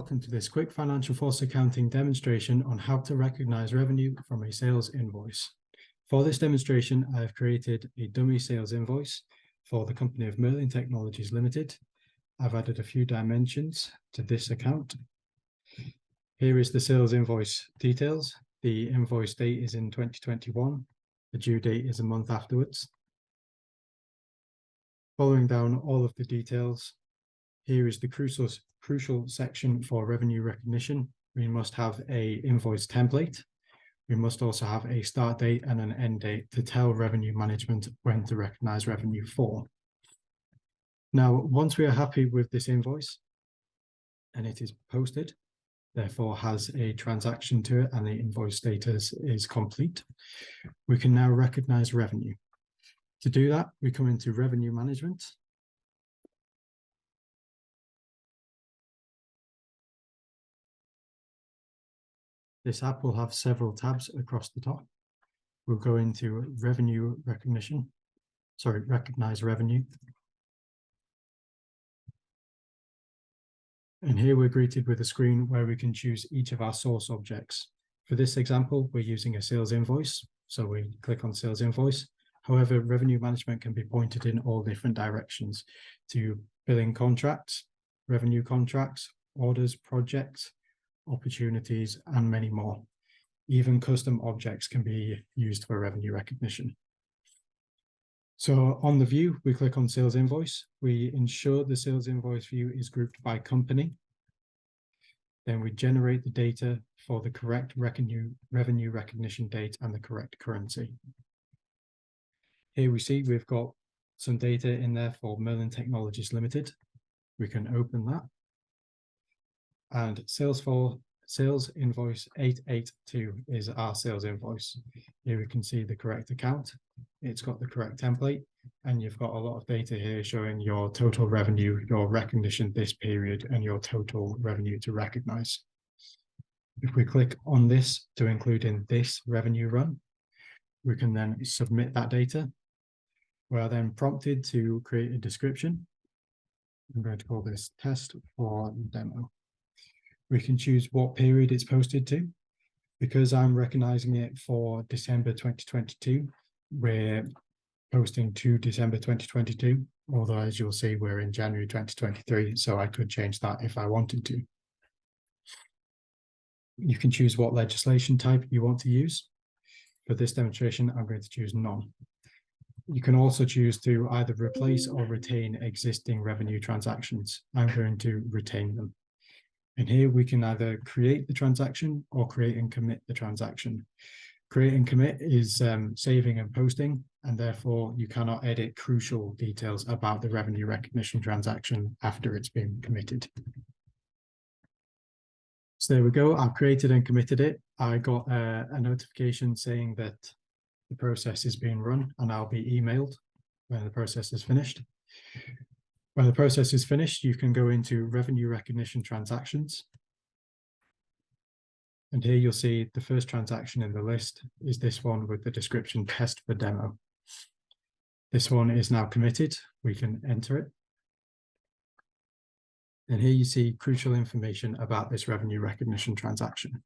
Welcome to this quick FinancialForce Accounting demonstration on how to recognize revenue from a sales invoice. For this demonstration, I have created a dummy sales invoice for the company of Merlin Technologies Limited. I've added a few dimensions to this account. Here is the sales invoice details. The invoice date is in 2021. The due date is a month afterwards. Following down all of the details, here is the crucial section for revenue recognition. We must have an invoice template. We must also have a start date and an end date to tell revenue management when to recognize revenue for. Now, once we are happy with this invoice and it is posted, therefore has a transaction to it and the invoice status is complete, we can now recognize revenue. To do that, we come into revenue management. This app will have several tabs across the top. We'll go into revenue recognition, recognize revenue. And here we're greeted with a screen where we can choose each of our source objects. For this example, we're using a sales invoice. So we click on sales invoice. However, revenue management can be pointed in all different directions to billing contracts, revenue contracts, orders, projects, opportunities, and many more. Even custom objects can be used for revenue recognition. So on the view, we click on sales invoice. We ensure the sales invoice view is grouped by company. Then we generate the data for the correct revenue recognition date and the correct currency. Here we see we've got some data in there for Merlin Technologies Limited. We can open that. And sales invoice 882 is our sales invoice. Here we can see the correct account. It's got the correct template, and you've got a lot of data here showing your total revenue, your recognition this period, and your total revenue to recognize. If we click on this to include in this revenue run, we can then submit that data. We are then prompted to create a description. I'm going to call this test for demo. We can choose what period it's posted to. Because I'm recognizing it for December 2022, we're posting to December 2022, although as you'll see, we're in January 2023, so I could change that if I wanted to. You can choose what legislation type you want to use. For this demonstration, I'm going to choose none. You can also choose to either replace or retain existing revenue transactions. I'm going to retain them. And here we can either create the transaction or create and commit the transaction. Create and commit is saving and posting, and therefore you cannot edit crucial details about the revenue recognition transaction after it's been committed. So there we go. I've created and committed it. I got a notification saying that the process is being run, and I'll be emailed when the process is finished. When the process is finished, you can go into revenue recognition transactions. And here you'll see the first transaction in the list is this one with the description test for demo. This one is now committed. We can enter it. And here you see crucial information about this revenue recognition transaction.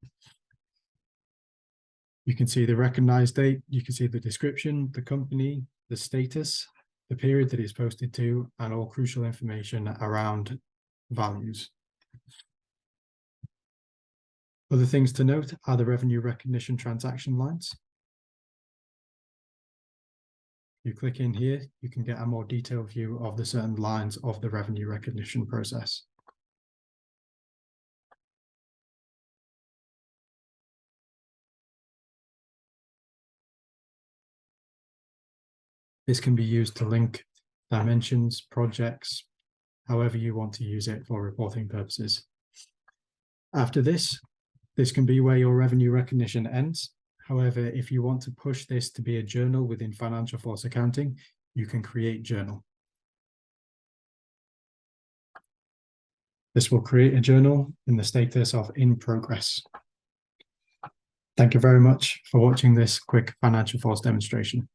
You can see the recognized date, you can see the description, the company, the status, the period that it's posted to, and all crucial information around values. Other things to note are the revenue recognition transaction lines. If you click in here, you can get a more detailed view of the certain lines of the revenue recognition process. This can be used to link dimensions, projects, however you want to use it for reporting purposes. After this can be where your revenue recognition ends. However, if you want to push this to be a journal within FinancialForce Accounting, you can create journal. This will create a journal in the status of in progress. Thank you very much for watching this quick FinancialForce demonstration.